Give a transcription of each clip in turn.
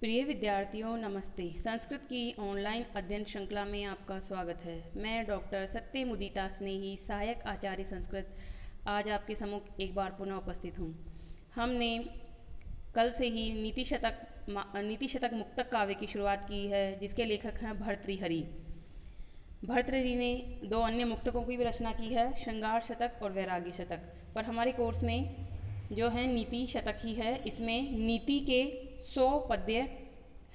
प्रिय विद्यार्थियों नमस्ते। संस्कृत की ऑनलाइन अध्ययन श्रृंखला में आपका स्वागत है। मैं डॉक्टर सत्य मुदिता स्नेही सहायक आचार्य संस्कृत आज आपके सम्मुख एक बार पुनः उपस्थित हूँ। हमने कल से ही नीति शतक मुक्तक काव्य की शुरुआत की है, जिसके लेखक हैं भर्तृहरि। भर्तृहरि ने दो अन्य मुक्तकों की भी रचना की है, श्रृंगार शतक और वैराग्य शतक। पर हमारे कोर्स में जो है नीति शतक ही है। इसमें नीति के 100 पद्य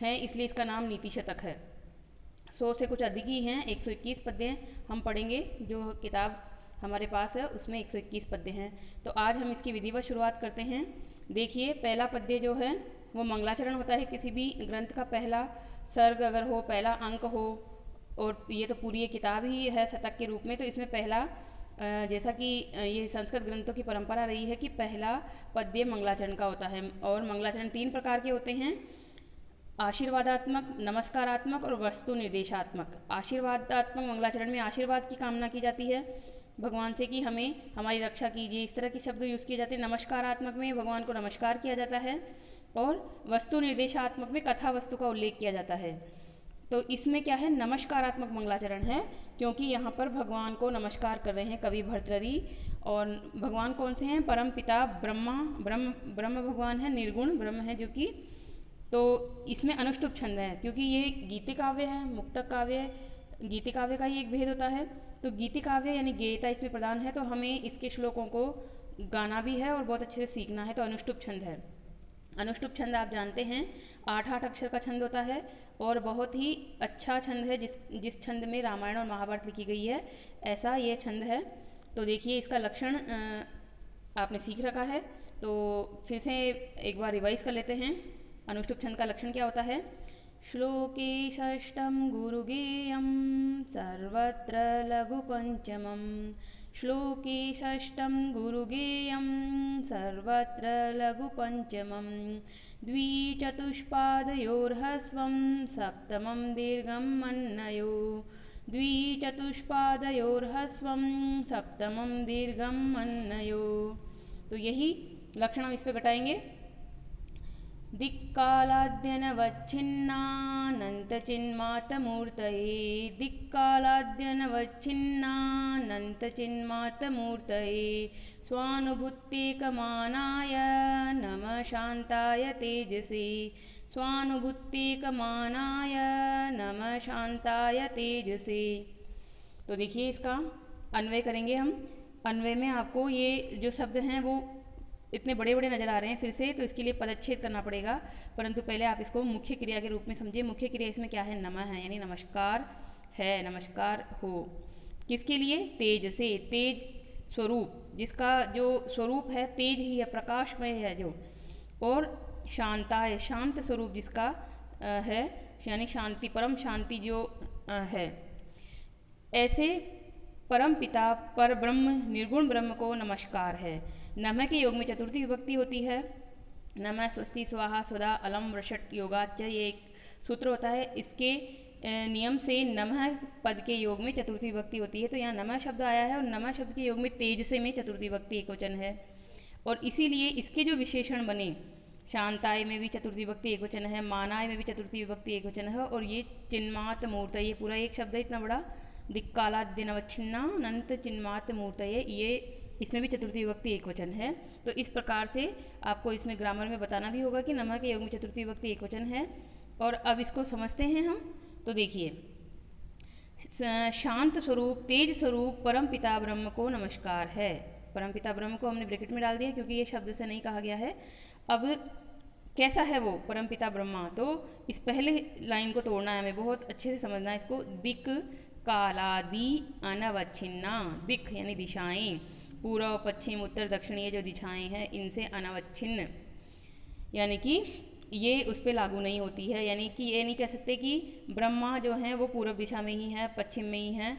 हैं, इसलिए इसका नाम नीति शतक है। 100 से कुछ अधिक ही हैं, 121 पद्य हम पढ़ेंगे। जो किताब हमारे पास है उसमें 121 पद्य हैं। तो आज हम इसकी विधिवत शुरुआत करते हैं। देखिए, पहला पद्य जो है वो मंगलाचरण होता है। किसी भी ग्रंथ का पहला सर्ग अगर हो, पहला अंक हो, और ये तो पूरी ये किताब ही है शतक के रूप में, तो इसमें पहला जैसा कि ये संस्कृत ग्रंथों की परंपरा रही है कि पहला पद्य मंगलाचरण का होता है। और मंगलाचरण 3 प्रकार के होते हैं: आशीर्वादात्मक, नमस्कारात्मक और वस्तु निर्देशात्मक। आशीर्वादात्मक मंगलाचरण में आशीर्वाद की कामना की जाती है भगवान से कि हमें हमारी रक्षा कीजिए, इस तरह के शब्द यूज़ किए जाते हैं। नमस्कारात्मक में भगवान को नमस्कार किया जाता है और वस्तु निर्देशात्मक में कथा वस्तु का उल्लेख किया जाता है। तो इसमें क्या है, नमस्कारात्मक मंगलाचरण है, क्योंकि यहाँ पर भगवान को नमस्कार कर रहे हैं कवि भर्तृहरि। और भगवान कौन से हैं? परम पिता ब्रह्म भगवान है, निर्गुण ब्रह्म है जो कि। तो इसमें अनुष्टुप छंद है, क्योंकि ये गीति काव्य है, मुक्तक काव्य है। गीति काव्य का ही एक भेद होता है। तो गीति काव्य यानी गेयता इसमें प्रधान है, तो हमें इसके श्लोकों को गाना भी है और बहुत अच्छे से सीखना है। तो अनुष्टुप छंद है। अनुष्टुप छंद आप जानते हैं 8-8 अक्षर का छंद होता है और बहुत ही अच्छा छंद है। जिस छंद में रामायण और महाभारत लिखी गई है, ऐसा ये छंद है। तो देखिए, इसका लक्षण आपने सीख रखा है, तो फिर से एक बार रिवाइज कर लेते हैं। अनुष्टुप छंद का लक्षण क्या होता है? श्लोके षष्ठम गुरुगेयम सर्वत्र लघु पंचमम। श्लोके षष्ठम गुरुगेयम सर्वत्र लघु पंचमम। द्विचतुष्पादयोर्ह्रस्वं सप्तमं दीर्घं अन्वयो। द्विचतुष्पादयोर्ह्रस्वं सप्तमं दीर्घं अन्वयो। तो यही लक्षण हम इस पे घटाएंगे। दिक्कालाद्यनवच्छिन्नानन्तचिन्मातमूर्तये। दिक्कालाद्यनवच्छिन्नानन्तचिन्मातमूर्तये। स्वानुभूत्येकमानाय नमः शान्ताय तेजसे। स्वानुभूत्येकमानाय नमः शान्ताय तेजसे। तो देखिए, इसका अन्वय करेंगे हम। अन्वय में आपको ये जो शब्द हैं वो इतने बड़े बड़े नज़र आ रहे हैं फिर से, तो इसके लिए पदच्छेद करना पड़ेगा। परंतु पहले आप इसको मुख्य क्रिया के रूप में समझिए। मुख्य क्रिया इसमें क्या है? नमः है, यानी नमस्कार है, नमस्कार हो। किसके लिए? तेज से। तेज स्वरूप, जिसका जो स्वरूप है तेज ही है, प्रकाशमय है जो। और शांताय, शांत स्वरूप जिसका है, यानी शांति, परम शांति जो है। ऐसे परम पिता पर ब्रह्म निर्गुण ब्रह्म को नमस्कार है। नमः के योग में चतुर्थी विभक्ति होती है। नमः स्वस्ति स्वाहा स्वदा अलम वृषट योगाच, ये एक सूत्र होता है। इसके नियम से नमः पद के योग में चतुर्थी विभक्ति होती है। तो यहाँ नमः शब्द आया है और नमः शब्द के योग में तेज से में चतुर्थी विभक्ति एकवचन है। और इसीलिए इसके जो विशेषण बने, शांताय में भी चतुर्थी विभक्ति एकवचन है, मानाय में भी चतुर्थी विभक्ति एकवचन है, और ये चिन्मात मूर्त, ये पूरा एक शब्द है इतना बड़ा। दिक्कालाद्यनवच्छिन्नानंत चिन्मात मूर्तये, ये इसमें भी चतुर्थी विभक्ति एकवचन है। तो इस प्रकार से आपको इसमें ग्रामर में बताना भी होगा कि नमः के योग में चतुर्थी विभक्ति एकवचन है। और अब इसको समझते हैं हम। तो देखिए, शांत स्वरूप, तेज स्वरूप परम पिता ब्रह्म को नमस्कार है। परम पिता ब्रह्म को हमने ब्रैकेट में डाल दिया क्योंकि ये शब्द से नहीं कहा गया है। अब कैसा है वो परम पिता ब्रह्मा? तो इस पहले लाइन को तोड़ना है हमें, बहुत अच्छे से समझना है इसको। दिक कालादि अनवच्छिन्ना। दिक यानी दिशाएं, पूर्व पश्चिम उत्तर दक्षिण, ये जो दिशाएं हैं इनसे अनवच्छिन्न, यानी कि ये उस पर लागू नहीं होती है। यानी कि ये नहीं कह सकते कि ब्रह्मा जो हैं वो पूर्व दिशा में ही है, पश्चिम में ही है,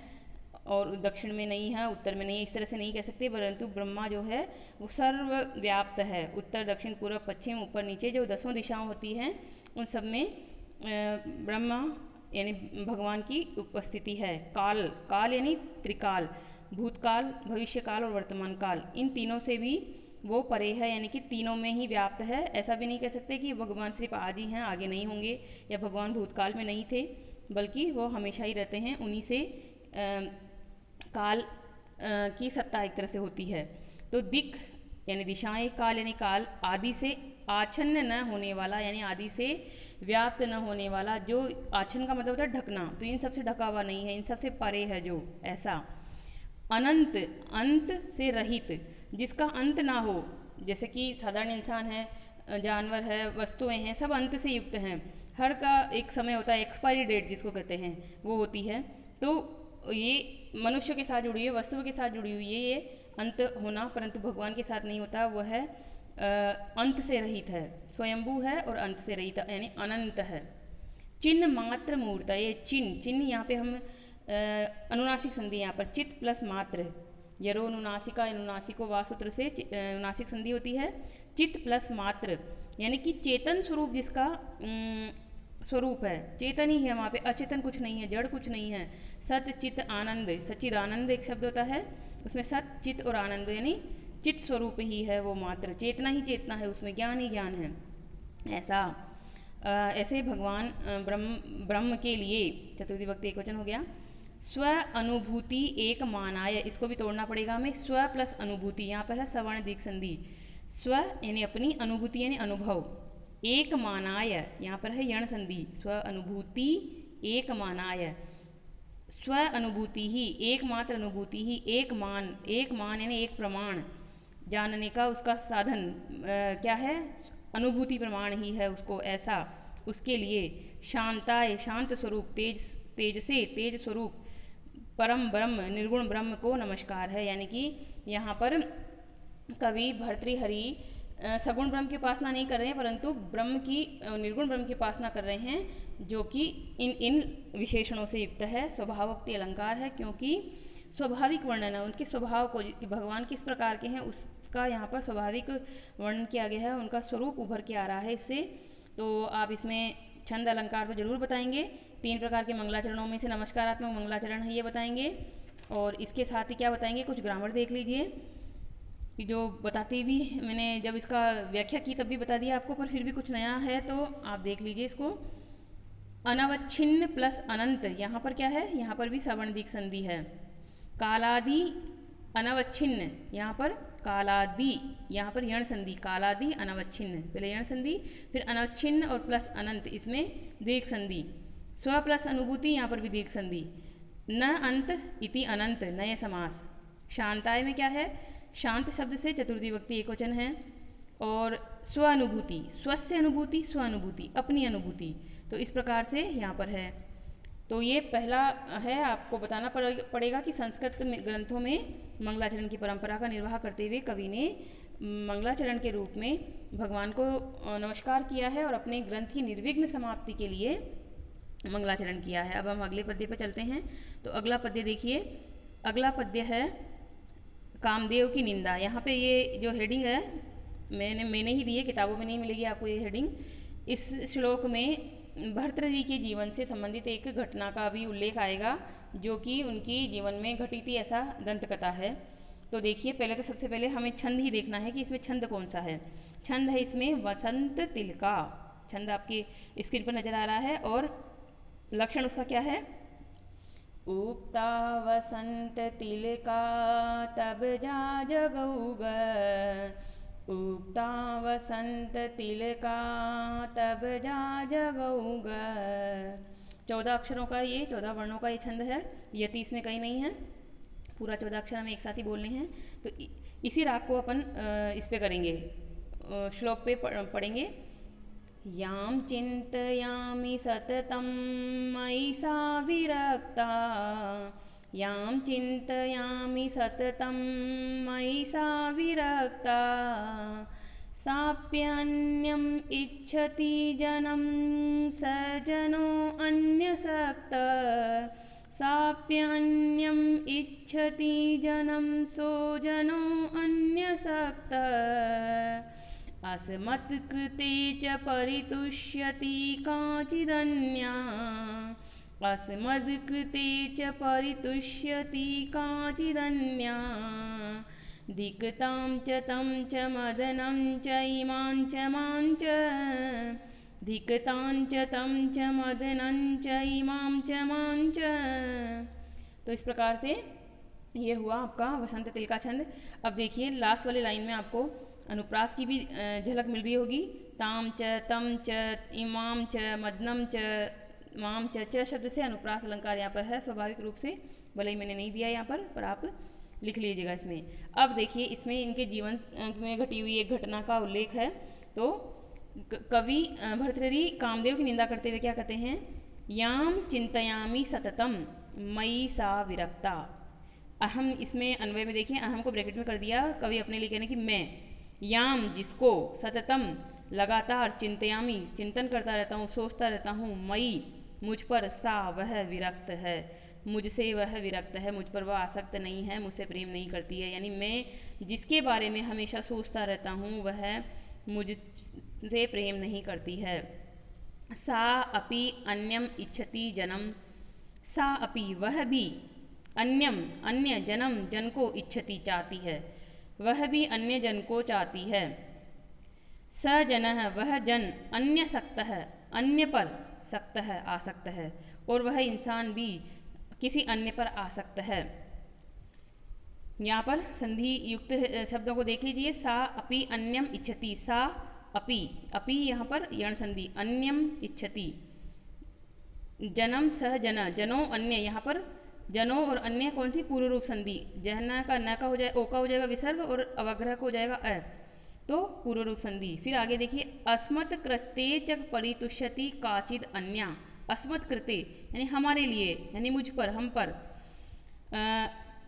और दक्षिण में नहीं है, उत्तर में नहीं है, इस तरह से नहीं कह सकते। परंतु ब्रह्मा जो है वो सर्वव्याप्त है। उत्तर दक्षिण पूर्व पश्चिम ऊपर नीचे जो 10 दिशाएं होती हैं उन सब में ब्रह्मा यानी भगवान की उपस्थिति है। काल, काल यानी त्रिकाल, भूतकाल, भविष्यकाल और वर्तमान काल, इन तीनों से भी वो परे है, यानी कि तीनों में ही व्याप्त है। ऐसा भी नहीं कह सकते कि भगवान सिर्फ आज ही हैं, आगे नहीं होंगे, या भगवान भूतकाल में नहीं थे, बल्कि वो हमेशा ही रहते हैं। उन्हीं से काल की सत्ता एक तरह से होती है। तो दिक् यानी दिशाएं, काल यानी काल, आदि से आच्छन्न न होने वाला, यानी आदि से व्याप्त न होने वाला। जो आच्छन्न का मतलब होता है ढकना, तो इन सबसे ढका हुआ नहीं है, इन सबसे परे है जो, ऐसा। अनंत, अंत से रहित, जिसका अंत ना हो। जैसे कि साधारण इंसान है, जानवर है, वस्तुएं हैं, सब अंत से युक्त हैं। हर का एक समय होता है, एक्सपायरी डेट जिसको कहते हैं, वो होती है। तो ये मनुष्य के साथ जुड़ी हुई है, वस्तुओं के साथ जुड़ी हुई है ये अंत होना, परंतु भगवान के साथ नहीं होता। वह है अंत से रहित है, स्वयंभू है और अंत से रहित यानी अनंत है। चिन्ह मात्र मूर्त, ये चिन्ह, चिन्ह यहाँ पे हम अनुनासिक संधि, यहाँ पर चित्त प्लस मात्र, यरो अनुनासिका, अनुनासिको वा सूत्र से अनुनासिक संधि होती है। चित्त प्लस मात्र यानी कि चेतन स्वरूप जिसका स्वरूप है, चेतन ही है वहाँ पे, अचेतन कुछ नहीं है, जड़ कुछ नहीं है। सत चित्त आनंद, सचिद आनंद एक शब्द होता है, उसमें सत चित्त और आनंद यानी चित्त स्वरूप ही है वो मात्र, चेतना ही चेतना है, उसमें ज्ञान ही ज्ञान है, ऐसा। ऐसे भगवान ब्रह्म के लिए चतुर्थी विभक्ति एकवचन हो गया। स्व अनुभूति एक मानाय, इसको भी तोड़ना पड़ेगा हमें। स्व प्लस अनुभूति, यहाँ पर है सवर्ण दीर्घ संधि। स्व यानी अपनी, अनुभूति यानी अनुभव, एक मानाय यहाँ पर है यण संधि। स्व अनुभूति एक मानाय, स्व अनुभूति ही, एकमात्र अनुभूति ही, एक मान यानी एक प्रमाण, जानने का उसका साधन क्या है, अनुभूति प्रमाण ही है उसको, ऐसा। उसके लिए शांताय, शांत स्वरूप, तेज से तेज स्वरूप, परम ब्रह्म, निर्गुण ब्रह्म को नमस्कार है। यानी कि यहाँ पर कवि भर्तृहरि सगुण ब्रह्म की उपासना नहीं कर रहे हैं, परंतु ब्रह्म की, निर्गुण ब्रह्म की उपासना कर रहे हैं, जो कि इन विशेषणों से युक्त है। स्वभावोक्ति अलंकार है, क्योंकि स्वाभाविक वर्णन है उनके स्वभाव को, कि भगवान किस प्रकार के हैं उसका यहाँ पर स्वाभाविक वर्णन किया गया है, उनका स्वरूप उभर के आ रहा है इससे। तो आप इसमें छंद अलंकार तो जरूर बताएंगे। 3 प्रकार के मंगलाचरणों में से नमस्कारात्मक मंगलाचरण है, ये बताएंगे। और इसके साथ ही क्या बताएंगे, कुछ ग्रामर देख लीजिए, कि जो बताती भी मैंने जब इसका व्याख्या की तब भी बता दिया आपको, पर फिर भी कुछ नया है तो आप देख लीजिए इसको। अनवच्छिन्न प्लस अनंत, यहाँ पर क्या है, यहाँ पर भी सवर्ण दीर्घ संधि है। कालादि अनवच्छिन्न, यहाँ पर कालादि, यहाँ पर यण संधि, कालादि अनवच्छिन्न, पहले यण संधि फिर अनवच्छिन्न और प्लस अनंत, इसमें दीर्घ संधि। स्व प्लस अनुभूति, यहाँ पर भी दीर्घ संधि। न अंत इति अनंत, नए समास। शांताय में क्या है, शांत शब्द से चतुर्थी विभक्ति एकवचन है। और स्वानुभूति, स्वस्य अनुभूति, स्वानुभूति अपनी अनुभूति, तो इस प्रकार से यहाँ पर है। तो ये पहला है, आपको बताना पड़ेगा कि संस्कृत में ग्रंथों में मंगलाचरण की परंपरा का निर्वाह करते हुए कवि ने मंगलाचरण के रूप में भगवान को नमस्कार किया है और अपने ग्रंथ की निर्विघ्न समाप्ति के लिए मंगलाचरण किया है। अब हम अगले पद्य पर चलते हैं। तो अगला पद्य देखिए, अगला पद्य है कामदेव की निंदा। यहाँ पे ये जो हेडिंग है मैंने ही दी है, किताबों में नहीं मिलेगी आपको ये हेडिंग। इस श्लोक में भर्तृहरि के जीवन से संबंधित एक घटना का भी उल्लेख आएगा, जो कि उनकी जीवन में घटी थी, ऐसा दंतकथा है। तो देखिए, पहले तो सबसे पहले हमें छंद ही देखना है कि इसमें छंद कौन सा है। छंद है इसमें वसंत तिलका, छंद आपकी स्क्रीन पर नजर आ रहा है। और लक्षण उसका क्या है, उक्ता वसंत तिलका तब जा जगौग, उक्ता वसंत तिलका तब जा जगौग। 14 अक्षरों का ये, 14 वर्णों का ये छंद है। यति इसमें कहीं नहीं है, पूरा 14 अक्षर हमें एक साथ ही बोलने हैं। तो इसी राग को अपन इस पे करेंगे, श्लोक पे पढ़ेंगे। यां चिन्तयामि सततं मयि सा विरक्ता, यां चिन्तयामि सततं मयि सा विरक्ता, साप्यन्यम् इच्छति जनं स जनो अन्यसक्त, साप्यन्यम् इच्छति जनं सो जनो अन्यसक्त, अस्मत्कृते च परितुष्यति काचिदन्या, अस्मत्कृते च परितुष्यति काचिदन्या, धिक्तां च तं च मदनं च इमां च मां च धिक्तां च तं च मदनं च इमां च मां च। तो इस प्रकार से ये हुआ आपका वसंत तिल का छंद। अब देखिए लास्ट वाली लाइन में आपको अनुप्रास की भी झलक मिल रही होगी। ताम च तम च इमाम च मदनम च माम च शब्द से अनुप्रास अलंकार यहाँ पर है स्वाभाविक रूप से, भले ही मैंने नहीं दिया यहाँ पर आप लिख लीजिएगा इसमें। अब देखिए इसमें इनके जीवन में घटी हुई एक घटना का उल्लेख है। तो कवि भर्तृहरि कामदेव की निंदा करते हुए क्या कहते हैं, याम चिंतयामी सततम मई सा विरक्ता। अहम इसमें अन्वय में देखिए अहम को ब्रैकेट में कर दिया, कवि अपने लिए कहने कि मैं, याम जिसको, सततम लगातार, चिंतयामी चिंतन करता रहता हूँ, सोचता रहता हूँ, मई मुझ पर, सा वह विरक्त है, मुझसे वह विरक्त है, मुझ पर वह आसक्त नहीं है, मुझसे प्रेम नहीं करती है। यानी मैं जिसके बारे में हमेशा सोचता रहता हूँ वह मुझसे प्रेम नहीं करती है। सा अपि अन्यम इच्छति जनम, सा अपि वह भी, अन्यम अन्य, जन्म जन को, इच्छति चाहती है, वह भी अन्य जन को चाहती है। स जनः वह जन, अन्य सक्त है, अन्य पर सक्त है, आसक्त है, और वह इंसान भी किसी अन्य पर आसक्त है। यहाँ पर संधि युक्त शब्दों को देख लीजिए। सा अपि अन्यम इच्छति, सा अपि, अपि यहाँ पर यण संधि, अन्यम इच्छति, जनम सह जन, जनो अन्य, यहाँ पर जनो और अन्य कौन सी पूर्व रूप संधि, जहना का न का हो जाए, ओ का हो जाएगा विसर्ग और अवग्रह को हो जाएगा अ, तो पूर्व रूप संधि। फिर आगे देखिए अस्मत् कृते च परितुष्यति काचिद अन्या, अस्मत् कृते यानी हमारे लिए, यानी मुझ पर, हम पर,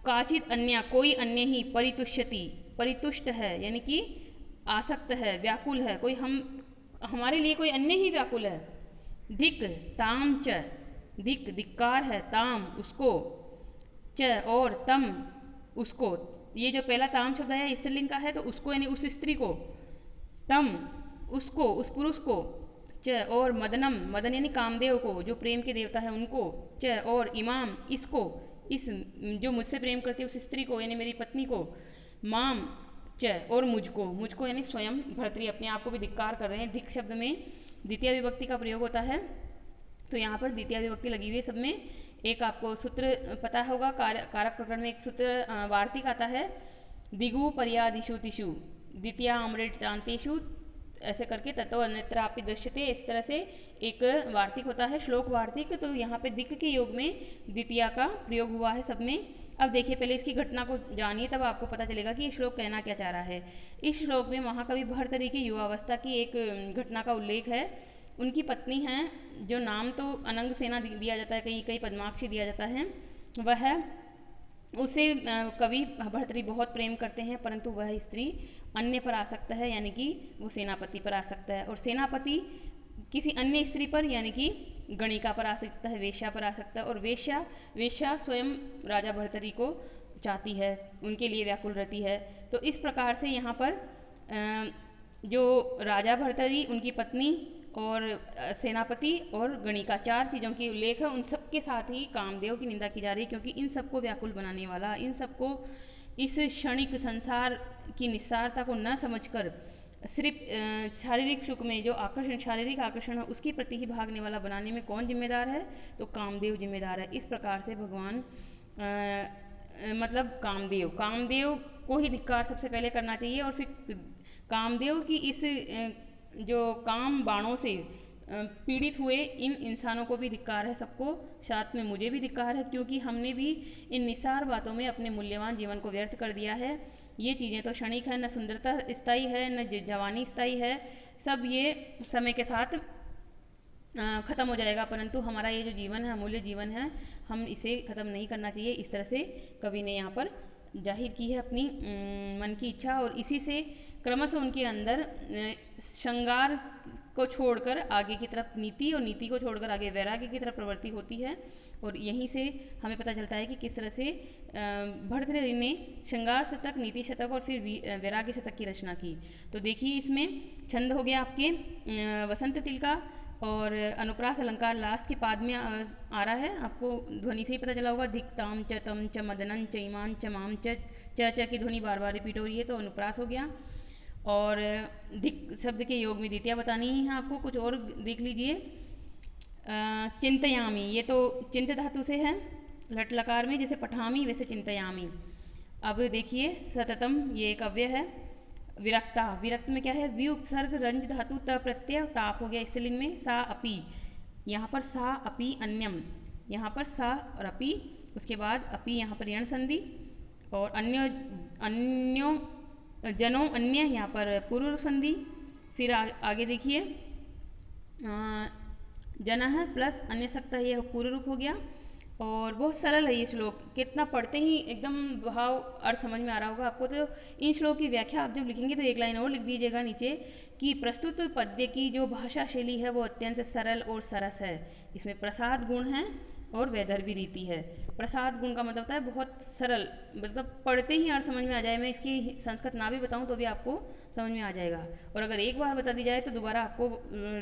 काचिद अन्या कोई अन्य ही, परितुष्यति परितुष्ट है यानी कि आसक्त है, व्याकुल है, कोई हमारे लिए कोई अन्य ही व्याकुल है। धिक ताम च, धिक धिक्कार है, ताम उसको, च और तम उसको, ये जो पहला ताम शब्द है स्त्रीलिंग का है तो उसको यानी उस स्त्री को, तम उसको, उस पुरुष को, च और मदनम, मदन यानी कामदेव को जो प्रेम के देवता है उनको, च और इमाम इसको, इस जो मुझसे प्रेम करती है उस स्त्री को यानी मेरी पत्नी को, माम च और मुझको, मुझको यानी स्वयं भर्तृहरि अपने आप को भी धिक्कार कर रहे हैं। धिक शब्द में द्वितीय विभक्ति का प्रयोग होता है, तो यहाँ पर द्वितीय विभक्ति लगी हुई है। सब में एक आपको सूत्र पता होगा, कारक प्रकरण में एक सूत्र वार्तिक आता है, दिगु पर्यादिशु तिषु द्वितीय अमृत चांतेषु, ऐसे करके तत्व अन्यत्र आपी दृश्यते, इस तरह से एक वार्तिक होता है, श्लोक वार्तिक। तो यहाँ पे दिक् के योग में द्वितीय का प्रयोग हुआ है सब में। अब देखिए पहले इसकी घटना को जानिए, तब आपको पता चलेगा कि ये श्लोक कहना क्या चाह रहा है। इस श्लोक में महाकवि भर्तृहरि की युवावस्था की एक घटना का उल्लेख है। उनकी पत्नी हैं, जो नाम तो अनंग सेना दिया जाता है, कहीं कहीं पद्माक्षी दिया जाता है, वह उसे कवि भर्तृहरि बहुत प्रेम करते हैं, परंतु वह स्त्री अन्य पर आसक्त है, यानी कि वो सेनापति पर आसक्त है, और सेनापति किसी अन्य स्त्री पर यानी कि गणिका पर आसक्त है, वेश्या पर आसक्त है, और वेश्या स्वयं राजा भर्तृहरि को चाहती है, उनके लिए व्याकुल रहती है। तो इस प्रकार से यहाँ पर जो राजा भर्तृहरि, उनकी पत्नी और सेनापति और गणिका, चार चीज़ों की उल्लेख है। उन सब के साथ ही कामदेव की निंदा की जा रही है, क्योंकि इन सबको व्याकुल बनाने वाला, इन सबको इस क्षणिक संसार की निस्सारता को न समझकर सिर्फ शारीरिक सुख में जो आकर्षण, शारीरिक आकर्षण है उसके प्रति ही भागने वाला बनाने में कौन जिम्मेदार है, तो कामदेव जिम्मेदार है। इस प्रकार से भगवान मतलब कामदेव को ही धिक्कार सबसे पहले करना चाहिए, और फिर कामदेव की इस जो काम बाणों से पीड़ित हुए इन इंसानों को भी धिक्कार है, सबको साथ में मुझे भी धिक्कार है, क्योंकि हमने भी इन निसार बातों में अपने मूल्यवान जीवन को व्यर्थ कर दिया है। ये चीज़ें तो क्षणिक है, न सुंदरता स्थायी है, न जवानी स्थायी है, सब ये समय के साथ ख़त्म हो जाएगा, परंतु हमारा ये जो जीवन है, अमूल्य जीवन है, हम इसे ख़त्म नहीं करना चाहिए। इस तरह से कवि ने यहाँ पर जाहिर की है अपनी मन की इच्छा, और इसी से क्रमशः उनके अंदर श्रृंगार को छोड़कर आगे की तरफ नीति, और नीति को छोड़कर आगे वैराग्य की तरफ प्रवृत्ति होती है। और यहीं से हमें पता चलता है कि किस तरह से भर्तृहरि ने श्रृंगार शतक, नीति शतक और फिर वैराग्य शतक की रचना की। तो देखिए इसमें छंद हो गया आपके वसंत तिल का, और अनुप्रास अलंकार लास्ट के पाद में आ रहा है, आपको ध्वनि से ही पता चला होगा, धिक्ताम च तम च मदनं च इमान च माम च च च की ध्वनि बार बार रिपीट हो रही है तो अनुप्रास हो गया। और दिक शब्द के योग में द्वितीया बतानी है आपको, कुछ और देख लीजिए। चिंतयामी, ये तो चिंत धातु से है लट लकार में, जैसे पठामी वैसे चिंतयामी। अब देखिए सततम, ये एक अव्यय है। विरक्ता, विरक्त में क्या है, वि उपसर्ग रंज धातु त प्रत्यय टाप हो गया स्त्रीलिंग में। सा अपि, यहाँ पर सा अपि अन्यम, यहाँ पर सा और अपि, उसके बाद अपि यहाँ पर यण संधि, और अन्य अन्यों जनों अन्य यहाँ पर पूर्व संधि। फिर आगे देखिए जनः प्लस अन्य सकता, ये पूर्व रूप हो गया। और बहुत सरल है ये श्लोक, कितना पढ़ते ही एकदम भाव अर्थ समझ में आ रहा होगा आपको। तो इन श्लोक की व्याख्या आप जब लिखेंगे तो एक लाइन और लिख दीजिएगा नीचे कि प्रस्तुत पद्य की जो भाषा शैली है वो अत्यंत सरल और सरस है। इसमें प्रसाद गुण है और वैदर्भी रीति है। प्रसाद गुण का मतलब होता है बहुत सरल, मतलब पढ़ते ही अर्थ समझ में आ जाए। मैं इसकी संस्कृत ना भी बताऊं तो भी आपको समझ में आ जाएगा, और अगर एक बार बता दी जाए तो दोबारा आपको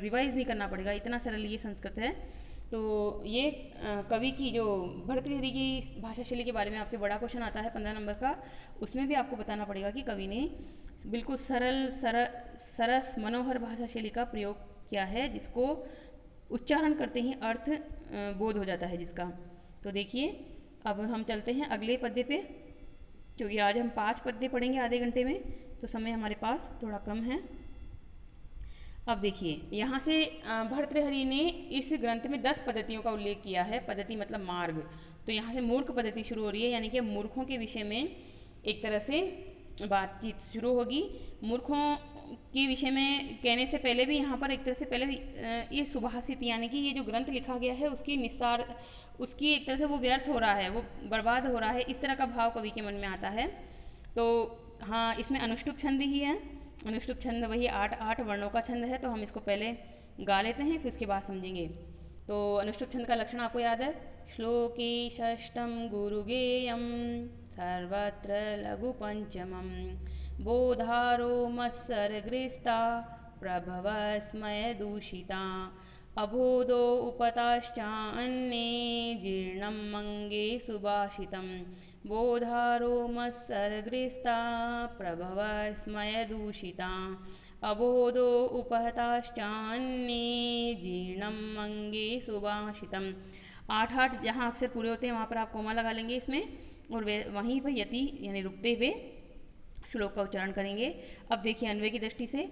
रिवाइज नहीं करना पड़ेगा, इतना सरल ये संस्कृत है। तो ये कवि की जो भर्तृहरि की भाषा शैली के बारे में आपके बड़ा क्वेश्चन आता है 15 नंबर का, उसमें भी आपको बताना पड़ेगा कि कवि ने बिल्कुल सरस मनोहर भाषा शैली का प्रयोग किया है, जिसको उच्चारण करते ही अर्थ बोध हो जाता है जिसका। तो देखिए अब हम चलते हैं अगले पद्य पे, क्योंकि आज हम 5 पद्य पढ़ेंगे आधे घंटे में, तो समय हमारे पास थोड़ा कम है। अब देखिए यहाँ से भर्तृहरि ने इस ग्रंथ में 10 पद्धतियों का उल्लेख किया है। पद्धति मतलब मार्ग। तो यहाँ से मूर्ख पद्धति शुरू हो रही है, यानी कि मूर्खों के विषय में एक तरह से बातचीत शुरू होगी। मूर्खों के विषय में कहने से पहले भी यहाँ पर एक तरह से पहले ये सुभाषित, यानी कि ये जो ग्रंथ लिखा गया है उसकी निस्तार, उसकी एक तरह से वो व्यर्थ हो रहा है, वो बर्बाद हो रहा है, इस तरह का भाव कवि के मन में आता है। तो हाँ, इसमें अनुष्टुप छंद ही है। अनुष्टुप छंद वही 8 वर्णों का छंद है। तो हम इसको पहले गा लेते हैं, फिर उसके बाद समझेंगे। तो अनुष्टुप छंद का लक्षण आपको याद है, श्लोकी षष्ठम गुरुगेयम सर्वत्र लघु पंचमम बोधारो मत्सरग्रस्ता प्रभव स्मय दूषिता अबोधो उपताश्चान्ये जीर्णं मंगे सुभाषितम् बोधारो मत्सरग्रस्ता प्रभव स्मय दूषिता अबोधो उपहताश्चान्ये जीर्णं मंगे सुभाषितम्। 8 जहाँ अक्षर पूरे होते हैं वहाँ पर आप कोमा लगा लेंगे इसमें, और वहीं पर यति यानी रुकते हुए श्लोक का उच्चारण करेंगे। अब देखिए अन्वय की दृष्टि से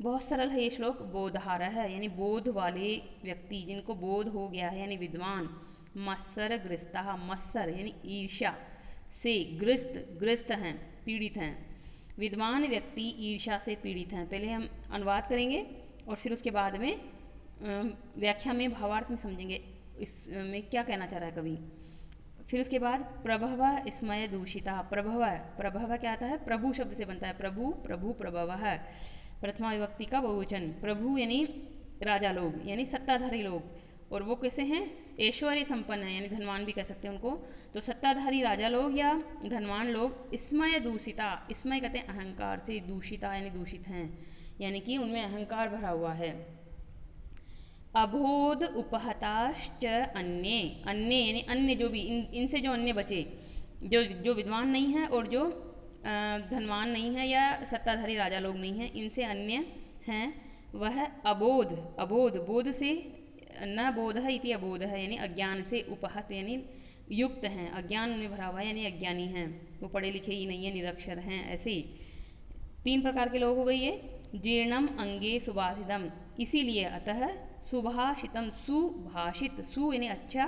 बहुत सरल है ये श्लोक। बोधार है यानी बोध वाले व्यक्ति, जिनको बोध हो गया है यानी विद्वान। मत्सर ग्रस्ता, मत्सर यानी ईर्ष्या से, ग्रस्त हैं, पीड़ित हैं। विद्वान व्यक्ति ईर्ष्या से पीड़ित हैं। पहले हम अनुवाद करेंगे और फिर उसके बाद में व्याख्या में भावार्थ में समझेंगे इसमें क्या कहना चाह रहा है कवि। फिर उसके बाद प्रभव स्मय दूषिता। प्रभव क्या आता है, प्रभु शब्द से बनता है। प्रभु प्रभु प्रभव है प्रथमा विभक्ति का बहुवचन। प्रभु यानी राजा लोग, यानी सत्ताधारी लोग, और वो कैसे हैं, ऐश्वर्य संपन्न है, यानी धनवान भी कह सकते हैं उनको। तो सत्ताधारी राजा लोग या धनवान लोग स्मय दूषिता, स्मय कहते हैं अहंकार से, दूषिता यानी दूषित हैं, यानी कि उनमें अहंकार भरा हुआ है। अबोध उपहताश्च अन्य, अन्य यानी अन्य जो भी इनसे जो अन्य बचे, जो विद्वान नहीं है और जो धनवान नहीं है या सत्ताधारी राजा लोग नहीं हैं, इनसे अन्य हैं वह अबोध। अबोध बोध से, न बोध है इति अबोध है, यानी अज्ञान से, उपहत यानी युक्त हैं, अज्ञान में भरा हुआ है यानी अज्ञानी हैं, वो पढ़े लिखे ही नहीं है, निरक्षर हैं। ऐसे ही 3 प्रकार के लोग हो गए ये। जीर्णम अंगे सुभाषितम, इसीलिए अतः सुभाषितम, सुभाषित, सु यानी अच्छा,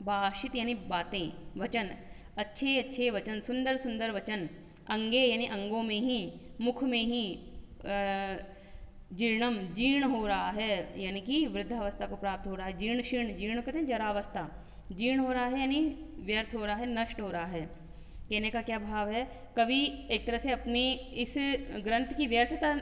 भाषित यानी बातें, वचन, अच्छे अच्छे वचन, सुंदर सुंदर वचन। अंगे यानी अंगों में ही, मुख में ही। जीर्णम जीर्ण हो रहा है, यानी कि वृद्धावस्था को प्राप्त हो रहा है। जीर्ण शीर्ण, जीर्ण कहते हैं जरावस्था, जीर्ण हो रहा है यानी व्यर्थ हो रहा है, नष्ट हो रहा है। कहने का क्या भाव है, कवि एक तरह से अपनी इस ग्रंथ की व्यर्थता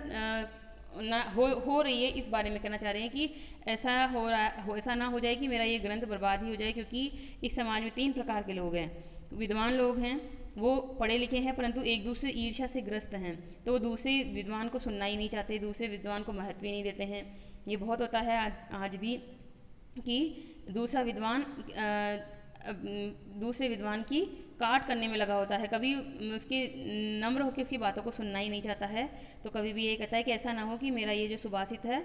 हो रही है, इस बारे में कहना चाह रहे हैं कि ऐसा ना हो जाए कि मेरा ये ग्रंथ बर्बाद ही हो जाए, क्योंकि इस समाज में 3 प्रकार के लोग हैं। विद्वान लोग हैं, वो पढ़े लिखे हैं परंतु एक दूसरे ईर्ष्या से ग्रस्त हैं, तो वो दूसरे विद्वान को सुनना ही नहीं चाहते, दूसरे विद्वान को महत्व ही नहीं देते हैं। ये बहुत होता है आज भी कि दूसरा विद्वान दूसरे विद्वान की काट करने में लगा होता है, कभी उसके नम्र होकर उसकी बातों को सुनना ही नहीं चाहता है। तो कभी भी ये कहता है कि ऐसा ना हो कि मेरा ये जो सुभाषित है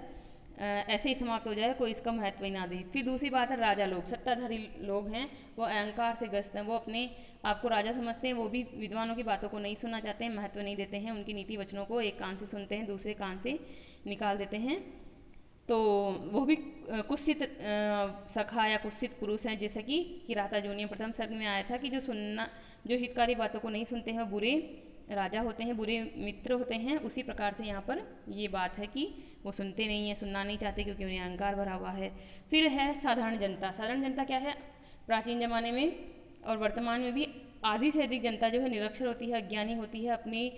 ऐसे ही समाप्त हो जाए, कोई इसका महत्व ही ना दे। फिर दूसरी बात है राजा लोग, सत्ताधारी लोग हैं, वो अहंकार से ग्रस्त हैं, वो अपने आप को राजा समझते हैं, वो भी विद्वानों की बातों को नहीं सुनना चाहते हैं, महत्व नहीं देते हैं, उनकी नीति वचनों को एक कान से सुनते हैं, दूसरे कान से निकाल देते हैं। तो वो भी कुत्सित सखा या कुत्सित पुरुष हैं, जैसे कि किराता जूनियर प्रथम सर्ग में आया था कि जो हितकारी बातों को नहीं सुनते हैं वो बुरे राजा होते हैं, बुरे मित्र होते हैं। उसी प्रकार से यहाँ पर ये बात है कि वो सुनते नहीं हैं, सुनना नहीं चाहते क्योंकि उन्हें अहंकार भरा हुआ है। फिर है साधारण जनता। साधारण जनता क्या है? प्राचीन ज़माने में और वर्तमान में भी आधी से अधिक जनता जो है निरक्षर होती है, अज्ञानी होती है, अपनी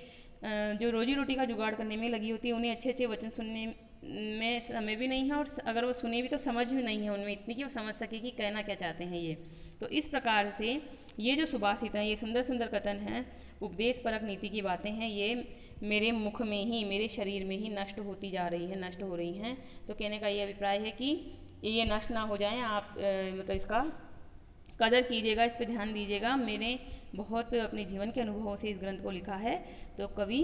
जो रोजी रोटी का जुगाड़ करने में लगी होती है। उन्हें अच्छे अच्छे वचन सुनने में समय भी नहीं है, और अगर वो सुने भी तो समझ भी नहीं है उनमें इतनी कि वो समझ सके कि कहना क्या चाहते हैं ये। तो इस प्रकार से ये जो सुभाषित हैं, ये सुंदर सुंदर कथन हैं, उपदेश परक नीति की बातें हैं, ये मेरे मुख में ही, मेरे शरीर में ही नष्ट होती जा रही हैं, नष्ट हो रही हैं। तो कहने का ये अभिप्राय है कि ये नष्ट ना हो जाएं, आप मतलब इसका कदर कीजिएगा, इस पर ध्यान दीजिएगा। मैंने बहुत अपने जीवन के अनुभवों से इस ग्रंथ को लिखा है। तो कवि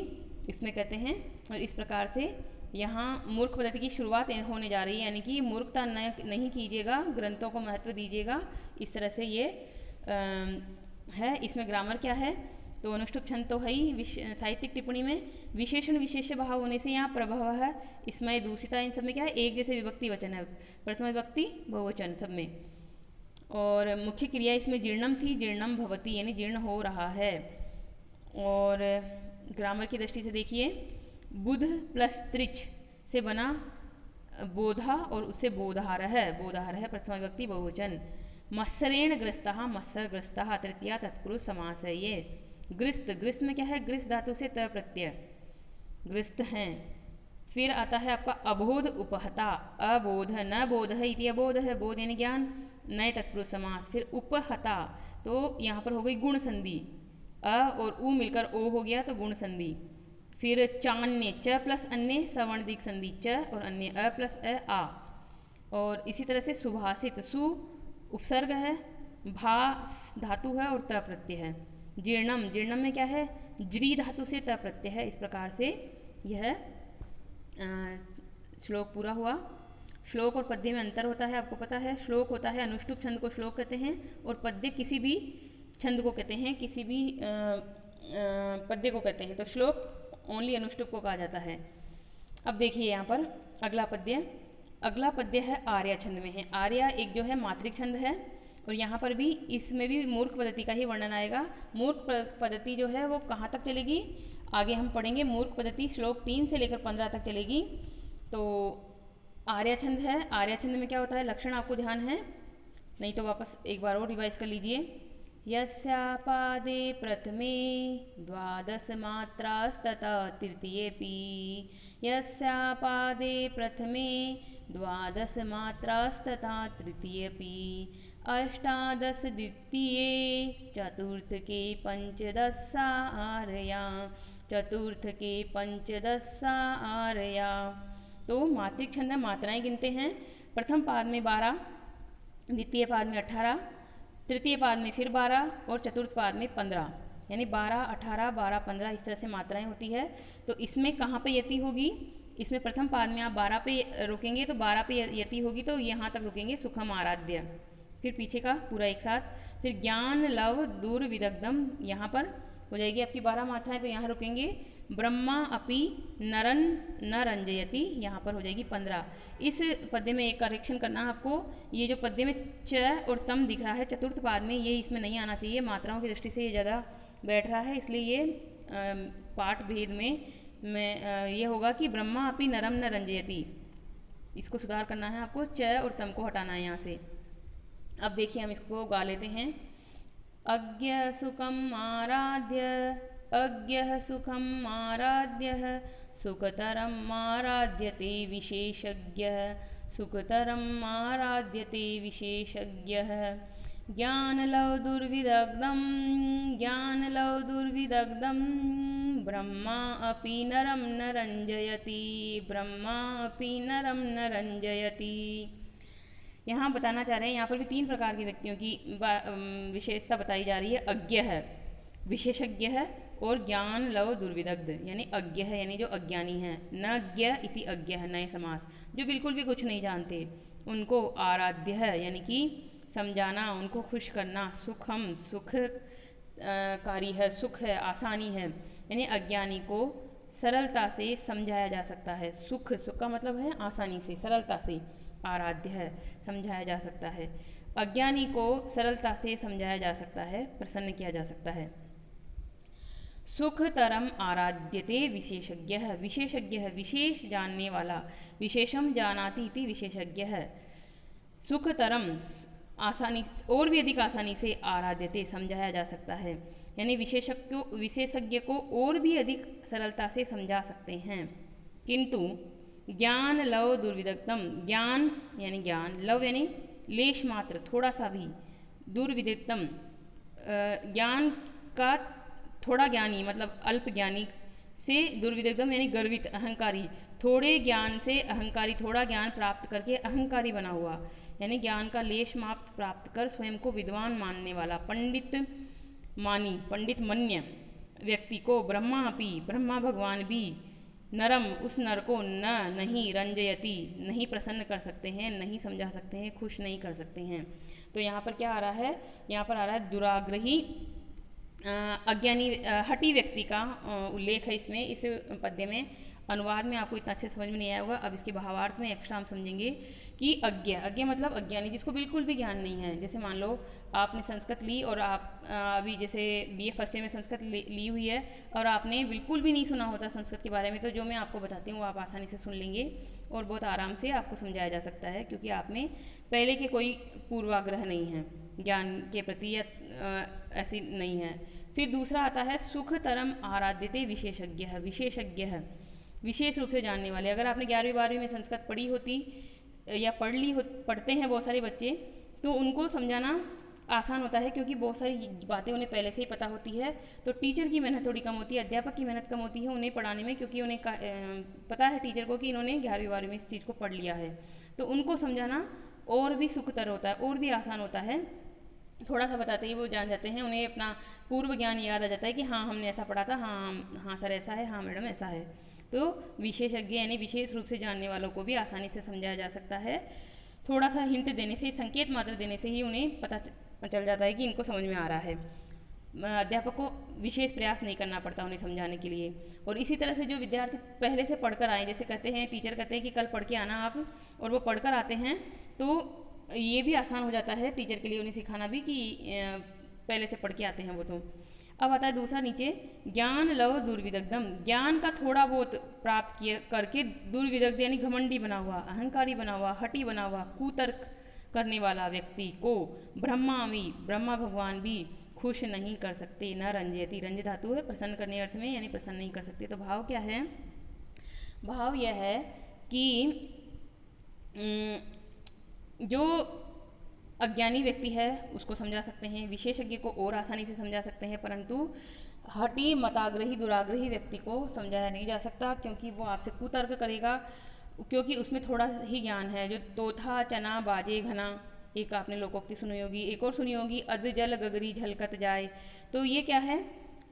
इसमें कहते हैं, और इस प्रकार से यहाँ मूर्ख पद्धति की शुरुआत होने जा रही है, यानी कि मूर्खता नहीं कीजिएगा, ग्रंथों को महत्व दीजिएगा। इस तरह से ये है। इसमें ग्रामर क्या है? तो अनुष्टुप छंद तो है ही। साहित्यिक टिप्पणी में विशेषण विशेष भाव होने से यहाँ प्रभाव है, इसमें दूषिता, इन सब में क्या है? एक जैसे विभक्ति वचन है, प्रथम विभक्ति बहुवचन सब में। और मुख्य क्रिया इसमें जीर्णम थी, जीर्णम भवती, यानी जीर्ण हो रहा है। और ग्रामर की दृष्टि से देखिए, बुध प्लस त्रिच से बना बोधा और उससे बोधार है प्रथम विभक्ति बहुवचन। मत्सरेण ग्रस्तः, मत्सर ग्रस्तः तृतीया तत्पुरुष समास है ये। ग्रस्त, ग्रस्त में क्या है? ग्रस्त धातु से त प्रत्यय, ग्रस्त हैं। फिर आता है आपका अबोध उपहता, अबोध, न बोध है इति अबोध है, बोध यानी ज्ञान, नए तत्पुरुष समास। फिर उपहता, तो यहाँ पर हो गई गुण संधि, अ और उ मिलकर ओ हो गया तो गुण संधि। फिर चान्य, च प्लस अन्य सवर्ण दीर्घ संधि, च और अन्य, अ प्लस आ। और इसी तरह से सुभाषित, सु उपसर्ग है, भा धातु है और त प्रत्यय है। जीर्णम, जीर्णम में क्या है? ज्री धातु से त प्रत्यय है। इस प्रकार से यह श्लोक पूरा हुआ। श्लोक और पद्य में अंतर होता है, आपको पता है। श्लोक होता है, अनुष्टुप छंद को श्लोक कहते हैं, और पद्य किसी भी छंद को कहते हैं, किसी भी पद्य को कहते हैं। तो श्लोक ओनली अनुष्टुप को कहा जाता है। अब देखिए यहाँ पर अगला पद्य, अगला पद्य है आर्या छंद में है। आर्या एक जो है मात्रिक छंद है, और यहाँ पर भी इसमें भी मूर्ख पद्धति का ही वर्णन आएगा। मूर्ख पद्धति जो है वो कहाँ तक चलेगी आगे हम पढ़ेंगे। मूर्ख पद्धति श्लोक 3 से लेकर 15 तक चलेगी। तो आर्या छंद है, आर्या छंद में क्या होता है? लक्षण आपको ध्यान है, नहीं तो वापस एक बार और रिवाइज कर लीजिए। यस्यापादे प्रथमे द्वादश मात्रास्तथा तृतीयेऽपि, यस्यापादे प्रथमे द्वादश मात्रास्तथा तृतीयेऽपि, अष्टादश द्वितीये चतुर्थ के पंचदशा आर्या, चतुर्थ के पंचदशा आर्या। तो मात्रिक छंद मात्राएं गिनते हैं। प्रथम पाद में 12, द्वितीय पाद में 18, तृतीय पाद में फिर 12 और चतुर्थ पाद में 15, यानी 12, 18, 12, 15 इस तरह से मात्राएं होती है। तो इसमें कहाँ पे यति होगी? इसमें प्रथम पाद में आप 12 पे रुकेंगे तो 12 पे यति होगी, तो यहाँ तक रुकेंगे सुखम आराध्य। फिर पीछे का पूरा एक साथ। फिर ज्ञान लव दुर्विदग्धम, यहाँ पर हो जाएगी आपकी 12 मात्राएं, तो यहाँ रुकेंगे। ब्रह्मा अपि नरन न रंजयति, यहाँ पर हो जाएगी 15। इस पद्य में एक करेक्शन करना है आपको, ये जो पद्य में च और तम दिख रहा है चतुर्थ पाद में, ये इसमें नहीं आना चाहिए। मात्राओं की दृष्टि से ये ज़्यादा बैठ रहा है, इसलिए ये पाठ भेद में ये होगा कि ब्रह्मा अपि नरम न रंजयति, इसको सुधार करना है आपको, च और तम को हटाना है यहाँ से। अब देखिए हम इसको गा लेते हैं। अज्ञ सुखम आराध्य, अज्ञः सुखम आराध्यः, सुखतरम आराध्यते विशेषज्ञः, सुखतरम आराध्यते विशेषज्ञः। ज्ञानलव दुर्विदग्धं, ज्ञानलव दुर्विदग्धं, ब्रह्मा अपि नरं न रञ्जयति, ब्रह्मा अपि नरं न रञ्जयति। यहाँ बताना चाह रहे हैं, यहाँ पर भी 3 प्रकार के व्यक्तियों की विशेषता बताई जा रही है। अज्ञ है, विशेषज्ञ है और ज्ञान लव दुर्विदग्ध, यानी अज्ञ है यानी जो अज्ञानी है, न ज्ञ इति अज्ञ है, नए समास, जो बिल्कुल भी कुछ नहीं जानते, उनको आराध्य है यानी कि समझाना, उनको खुश करना, सुखम सुख कारी है, सुख है, आसानी है, यानी अज्ञानी को सरलता से समझाया जा सकता है। सुख, सुख का मतलब है आसानी से, सरलता से, आराध्य है, समझाया जा सकता है। अज्ञानी को सरलता से समझाया जा सकता है, प्रसन्न किया जा सकता है। सुखतरम आराध्यते विशेषज्ञ है, विशेषज्ञ है, विशेष जानने वाला, विशेषम जानाति इति विशेषज्ञ है। सुखतरम आसानी और भी अधिक आसानी से आराध्यते समझाया जा सकता है, यानी विशेषज्ञ को और भी अधिक सरलता से समझा सकते हैं। किंतु ज्ञान लव दुर्विदग्धम, ज्ञान यानी ज्ञान, लव यानी लेश मात्र, थोड़ा सा भी, दुर्विदितम ज्ञान का थोड़ा ज्ञानी मतलब अल्प ज्ञानी से, दुर्विदग्धम यानी गर्वित, अहंकारी, थोड़े ज्ञान से अहंकारी, थोड़ा ज्ञान प्राप्त करके अहंकारी बना हुआ, यानी ज्ञान का लेश मात्र प्राप्त कर स्वयं को विद्वान मानने वाला, पंडित मानी, पंडित मन्य व्यक्ति को ब्रह्मा अपि, ब्रह्मा भगवान भी, नरम उस नर को न नहीं, रंजयति नहीं प्रसन्न कर सकते हैं, नहीं समझा सकते हैं, खुश नहीं कर सकते हैं। तो यहाँ पर क्या आ रहा है, यहाँ पर आ रहा है दुराग्रही अज्ञानी हठी व्यक्ति का उल्लेख है इसमें, इस पद्य में। अनुवाद में आपको इतना अच्छे समझ में नहीं आया होगा, अब इसके भावार्थ में एक्स्ट्रा हम समझेंगे कि अज्ञ, अज्ञ मतलब अज्ञानी, जिसको बिल्कुल भी ज्ञान नहीं है। जैसे मान लो आपने संस्कृत ली और आप अभी जैसे BA फर्स्ट ईयर में संस्कृत ली हुई है और आपने बिल्कुल भी नहीं सुना होता संस्कृत के बारे में, तो जो मैं आपको बताती हूँ वो आप आसानी से सुन लेंगे और बहुत आराम से आपको समझाया जा सकता है, क्योंकि आप में पहले के कोई पूर्वाग्रह नहीं है ज्ञान के प्रति, या ऐसी नहीं है। फिर दूसरा आता है सुखतरम आराध्यते विशेषज्ञ है, विशेषज्ञ है, विशेष रूप से जानने वाले। अगर आपने 11वीं 12वीं में संस्कृत पढ़ी होती या पढ़ते हैं बहुत सारे बच्चे, तो उनको समझाना आसान होता है, क्योंकि बहुत सारी बातें उन्हें पहले से ही पता होती है। तो टीचर की मेहनत थोड़ी कम होती है, अध्यापक की मेहनत कम होती है उन्हें पढ़ाने में, क्योंकि उन्हें पता है टीचर को कि इन्होंने 11वीं 12वीं में इस चीज़ को पढ़ लिया है। तो उनको समझाना और भी सुखतर होता है, और भी आसान होता है। थोड़ा सा बताते ही वो जान जाते हैं, उन्हें अपना पूर्व ज्ञान याद आ जाता है कि हाँ हमने ऐसा पढ़ा था, हाँ सर ऐसा है, हाँ मैडम ऐसा है। तो विशेषज्ञ यानी विशेष रूप से जानने वालों को भी आसानी से समझाया जा सकता है। थोड़ा सा हिंट देने से, संकेत मात्र देने से ही उन्हें पता चल जाता है कि इनको समझ में आ रहा है। अध्यापक को विशेष प्रयास नहीं करना पड़ता उन्हें समझाने के लिए। और इसी तरह से जो विद्यार्थी पहले से पढ़कर आए, जैसे कहते हैं टीचर कहते हैं कि कल पढ़ के आना आप, और वो पढ़कर आते हैं, तो ये भी आसान हो जाता है टीचर के लिए उन्हें सिखाना भी कि पहले से पढ़ के आते हैं वो। तो अब आता है दूसरा नीचे, ज्ञान लव दुर्विदग्धम, ज्ञान का थोड़ा बहुत प्राप्त किए करके दुर्विदग्ध यानी घमंडी बना हुआ, अहंकारी बना हुआ, हठी बना हुआ, कुतर्क करने वाला व्यक्ति को ब्रह्मावी, ब्रह्मा भगवान भी खुश नहीं कर सकते। न रंजयति, रंज धातु है प्रसन्न करने अर्थ में, यानी प्रसन्न नहीं कर सकते। तो भाव क्या है, भाव यह है कि जो अज्ञानी व्यक्ति है उसको समझा सकते हैं, विशेषज्ञ को और आसानी से समझा सकते हैं, परंतु हठी मताग्रही दुराग्रही व्यक्ति को समझाया नहीं जा सकता, क्योंकि वो आपसे कुतर्क करेगा, क्योंकि उसमें थोड़ा ही ज्ञान है। जो तोथा चना बाजे घना, एक आपने लोकोक्ति सुनी होगी, एक और सुनी होगी, अद जल गगरी झलकत जाए। तो ये क्या है,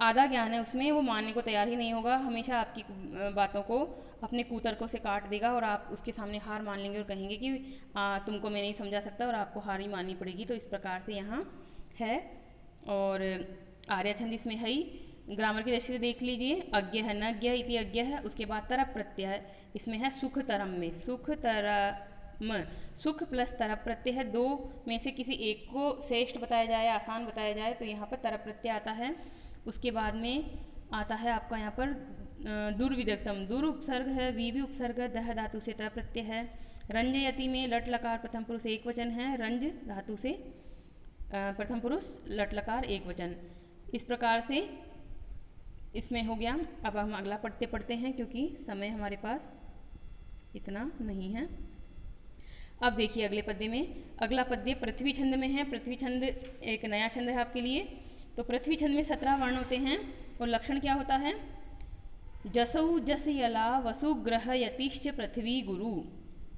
आधा ज्ञान है उसमें, वो मानने को तैयार ही नहीं होगा, हमेशा आपकी बातों को अपने कुतर्कों से काट देगा और आप उसके सामने हार मान लेंगे और कहेंगे कि तुमको मैं नहीं समझा सकता, और आपको हार ही माननी पड़ेगी। तो इस प्रकार से यहाँ है। और आर्य छंद इसमें है ही, ग्रामर की दृष्टि से देख लीजिए, अज्ञ है, न ज्ञ इति अज्ञ है, उसके बाद तरप प्रत्यय है, इसमें है सुख तरम में, सुख तरम, सुख प्लस तरप प्रत्यय है, दो में से किसी एक को श्रेष्ठ बताया जाए, आसान बताया जाए, तो यहाँ पर तरप प्रत्यय आता है। उसके बाद में आता है आपका यहाँ पर दुर्विदग्धम, दुर उपसर्ग है, वी भी उपसर्ग है, दह धातु से त प्रत्यय है। रंजयति में लट लकार प्रथम पुरुष एक वचन है, रंज धातु से प्रथम पुरुष लट लकार एक वचन। इस प्रकार से इसमें हो गया। अब हम अगला पढ़ते पढ़ते हैं, क्योंकि समय हमारे पास इतना नहीं है। अब देखिए अगले पद्य में, अगला पद्य पृथ्वी छंद में है। पृथ्वी छंद एक नया छंद है आपके लिए। तो पृथ्वी छंद में 17 वर्ण होते हैं और लक्षण क्या होता है, जसौ जस यला वसु ग्रह यतिश्च पृथ्वी गुरु।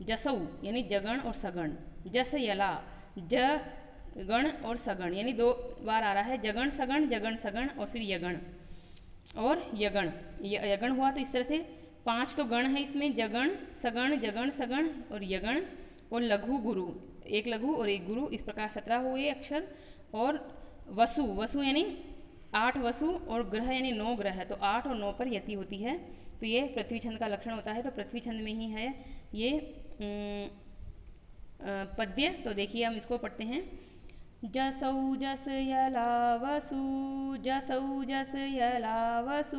जसौ यानी जगण और सगण, जस यला, ज गण और सगण, यानी 2 बार आ रहा है, जगण सगण और फिर यगण और यगण। यगण हुआ तो इस तरह से 5 तो गण है इसमें, जगण सगण और यगण, और लघु गुरु, एक लघु और एक गुरु, इस प्रकार 17 हुए अक्षर। और वसु यानी 8 वसु, और ग्रह यानी 9 ग्रह, तो 8 और 9 पर यति होती है, तो ये पृथ्वी छंद का लक्षण होता है। तो पृथ्वी छंद में ही है ये पद्य। तो देखिए हम इसको पढ़ते हैं। जसौ जस यलावसु, जसौ जस यलावसु,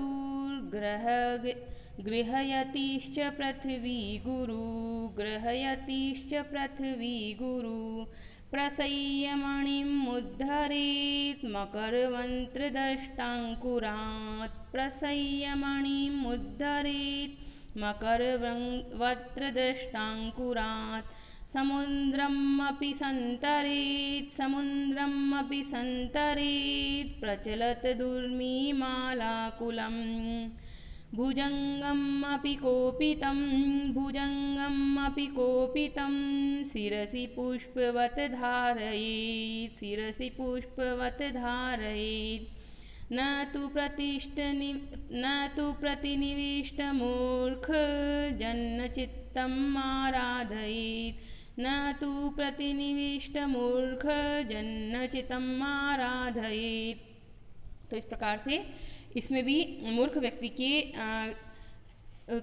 गृहयतिश्च पृथ्वी गुरु, गृहयतिश्च पृथ्वी गुरु, प्रसह्यमणिमुद्धरेत् मकरवन्त्रदष्टाङ्कुरात्, प्रसह्यमणिमुद्धरेत् मकरवन्त्रदष्टाङ्कुरात्, समुद्रमपि सन्तरेत्, प्रचलत् दुर्मिमालाकुलं, भुजङ्गमपि कोपितं, शिरसि पुष्पवत् धारयेत्, न तु प्रतिनिविष्टमूर्ख जन्नचित्तम् आराधयेत्, न तु प्रतिनिविष्टमूर्ख जन्नचित्तम् आराधयेत्। तो इस प्रकार से इसमें भी मूर्ख व्यक्ति के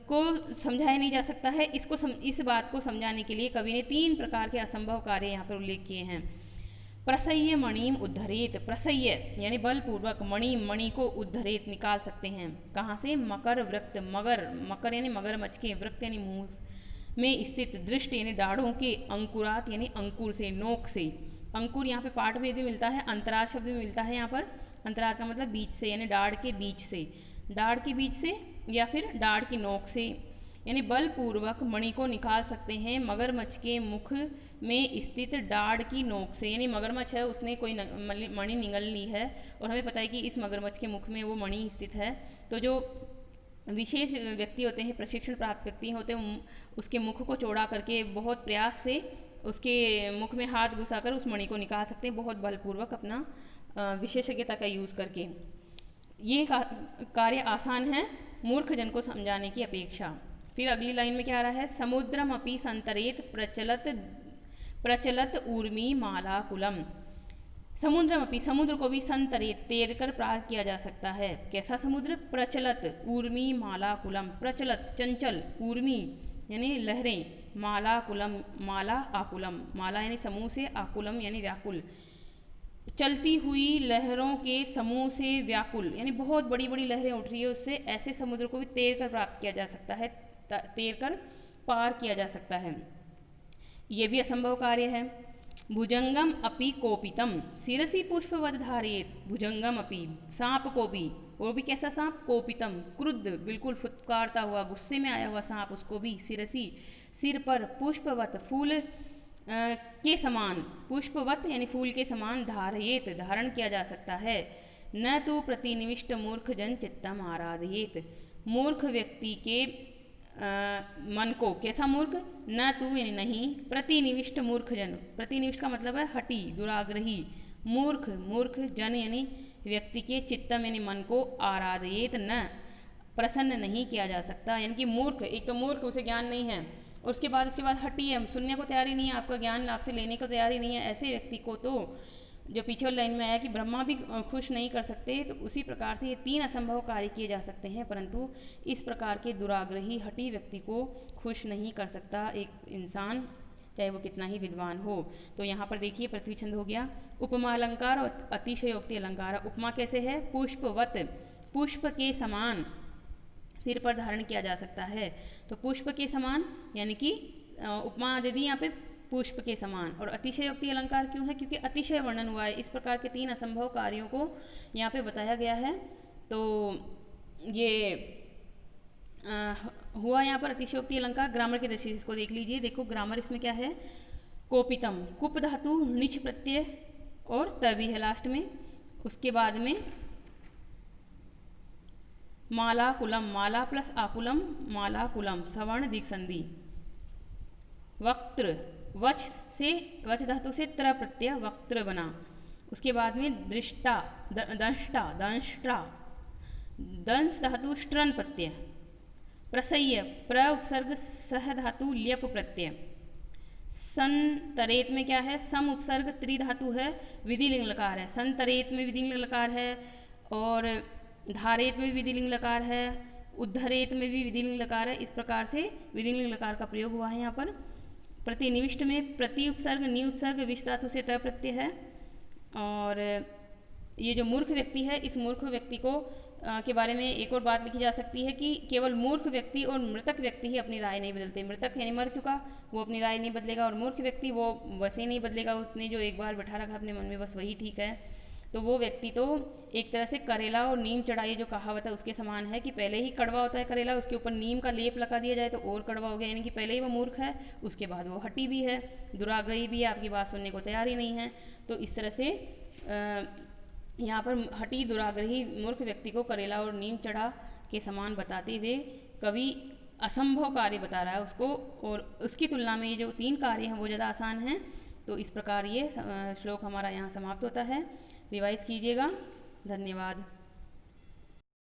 को समझाया नहीं जा सकता है। इस बात को समझाने के लिए कवि ने 3 प्रकार के असंभव कार्य यहाँ पर उल्लेख किए हैं। प्रसह्य मणिम उद्धरेत, प्रसह्य यानी बलपूर्वक, मणि को उद्धरेत निकाल सकते हैं। कहाँ से? मकर वृत्त, मकर यानी मगरमच्छ के, वृत्त यानी मुंह में स्थित, दृष्ट यानी दाढ़ों के, अंकुरात यानी अंकुर से, नोक से। अंकुर यहाँ पे पाठ भेद भी मिलता है, अंतराज शब्द भी मिलता है यहाँ पर। अंतराज का मतलब बीच से, यानी डाढ़ के बीच से, डाढ़ के बीच से या फिर डाढ़ की नोक से, यानी बलपूर्वक मणि को निकाल सकते हैं मगरमच्छ के मुख में स्थित डाढ़ की नोक से। यानी मगरमच्छ है, उसने कोई मणि निगल ली है और हमें पता है कि इस मगरमच्छ के मुख में वो मणि स्थित है। तो जो विशेष व्यक्ति होते हैं, प्रशिक्षण प्राप्त व्यक्ति होते हैं, उसके मुख को चौड़ा करके बहुत प्रयास से उसके मुख में हाथ घुसाकर उस मणि को निकाल सकते हैं, बहुत बलपूर्वक अपना विशेषज्ञता का यूज़ करके। ये कार्य आसान है मूर्ख जन को समझाने की अपेक्षा। फिर अगली लाइन में क्या आ रहा है? समुद्रमपि संतरेत प्रचलत ऊर्मी मालाकुलम। समुद्रमपि, समुद्र को भी संतरेत, तैर कर पार किया जा सकता है। कैसा समुद्र? प्रचलत ऊर्मी मालाकुलम, प्रचलत चंचल, ऊर्मी यानी लहरें, मालाकुलम माला आकुलम, माला यानी समूह से, आकुलम यानी व्याकुल, चलती हुई लहरों के समूह से व्याकुल, यानी बहुत बड़ी बड़ी लहरें उठ रही है उससे, ऐसे समुद्र को भी तैर कर प्राप्त किया जा सकता है, तैर कर पार किया जा सकता है। ये भी असंभव कार्य है। भुजंगम अपि कोपितम, शिरसि पुष्पवत धारयेत, भुजंगम अपि, सांप को भी, वो भी कैसा सांप? कोपितम, क्रुद्ध, बिल्कुल फुत्कारता हुआ, गुस्से में आया हुआ सांप, उसको भी शिरसि, सिर पर, पुष्पवत, फूल के समान, पुष्पवत यानी फूल के समान, धारयेत धारण किया जा सकता है। न तो प्रतिनिविष्ट मूर्ख जन चित्तम आराधयेत, मूर्ख व्यक्ति के मन को, कैसा मूर्ख? न तू यानी नहीं, प्रतिनिविष्ट मूर्ख जन, प्रतिनिविष्ट का मतलब है हठी, दुराग्रही, मूर्ख जन यानी व्यक्ति के, चित्तम यानी मन को, आराधयेत न प्रसन्न नहीं किया जा सकता। यानी कि मूर्ख, एक तो मूर्ख, उसे ज्ञान नहीं है, और उसके बाद हटी है, सुनने को तैयार ही नहीं है, आपका ज्ञान आपसे लेने को तैयार ही नहीं है, ऐसे व्यक्ति को तो जो पीछे वाली लाइन में आया कि ब्रह्मा भी खुश नहीं कर सकते, तो उसी प्रकार से ये 3 असंभव कार्य किए जा सकते हैं, परंतु इस प्रकार के दुराग्रही हठी व्यक्ति को खुश नहीं कर सकता एक इंसान, चाहे वो कितना ही विद्वान हो। तो यहाँ पर देखिए पृथ्वी छंद हो गया। उपमा अलंकार और अतिशयोक्ति अलंकार। उपमा कैसे है? पुष्पवत, पुष्प के समान सिर पर धारण किया जा सकता है। तो पुष्प के समान यानी कि उपमा दे दी यहाँ पे पुष्प के समान। और अतिशयोक्ति अलंकार क्यों है? क्योंकि अतिशय वर्णन हुआ है। इस प्रकार के 3 असंभव कार्यों को यहाँ पे बताया गया है। तो ये हुआ यहाँ पर अतिशयोक्ति अलंकार। ग्रामर की दृष्टि से इसको देख लीजिए। देखो ग्रामर इसमें क्या है? कोपितम, कुप धातु, निच प्रत्यय और त भी है लास्ट में। उसके बाद में माला कुलम, माला प्लस आकुलम, माला कुलम, सवर्ण दीर्घ संधि। वक्त्र, वच से वच धातु से त्र प्रत्यय वक्त्र बना। उसके बाद में दृष्टा दंष्टा दंष्ट्रा, दंस धातु स्ट्रन प्रत्यय, प्रसह्य प्र उपसर्ग सह धातु ल्यप प्रत्यय। संतरेत में क्या है, सम उपसर्ग त्रि धातु है, विधिलिंग लकार है। संतरेत में विधिलिंग लकार है और धारेत में भी विधिलिंग लकार है, उद्धरेत में भी विधिलिंग लकार है। इस प्रकार से विधिलिंग लकार का प्रयोग हुआ है यहाँ पर। प्रतिनिविष्ट में प्रति उपसर्ग नि उपसर्ग विष धातु से त प्रत्यय है। और ये जो मूर्ख व्यक्ति है, इस मूर्ख व्यक्ति को के बारे में एक और बात लिखी जा सकती है कि केवल मूर्ख व्यक्ति और मृतक व्यक्ति ही अपनी राय नहीं बदलते। मृतक यानी मर चुका, वो अपनी राय नहीं बदलेगा, और मूर्ख व्यक्ति वो वैसे नहीं बदलेगा, उसने जो एक बार बैठा रखा अपने मन में बस वही ठीक है। तो वो व्यक्ति तो एक तरह से करेला और नीम चढ़ाई जो कहावत है उसके समान है कि पहले ही कड़वा होता है करेला, उसके ऊपर नीम का लेप लगा दिया जाए तो और कड़वा हो गया। यानी कि पहले ही वो मूर्ख है, उसके बाद वो हठी भी है, दुराग्रही भी है, आपकी बात सुनने को तैयार ही नहीं है। तो इस तरह से यहाँ पर हठी दुराग्रही मूर्ख व्यक्ति को करेला और नीम चढ़ा के समान बताते हुए कवि असंभव कार्य बता रहा है उसको, और उसकी तुलना में ये जो 3 कार्य हैं वो ज़्यादा आसान हैं। तो इस प्रकार ये श्लोक हमारा यहाँ समाप्त होता है। रिवाइज कीजिएगा। धन्यवाद।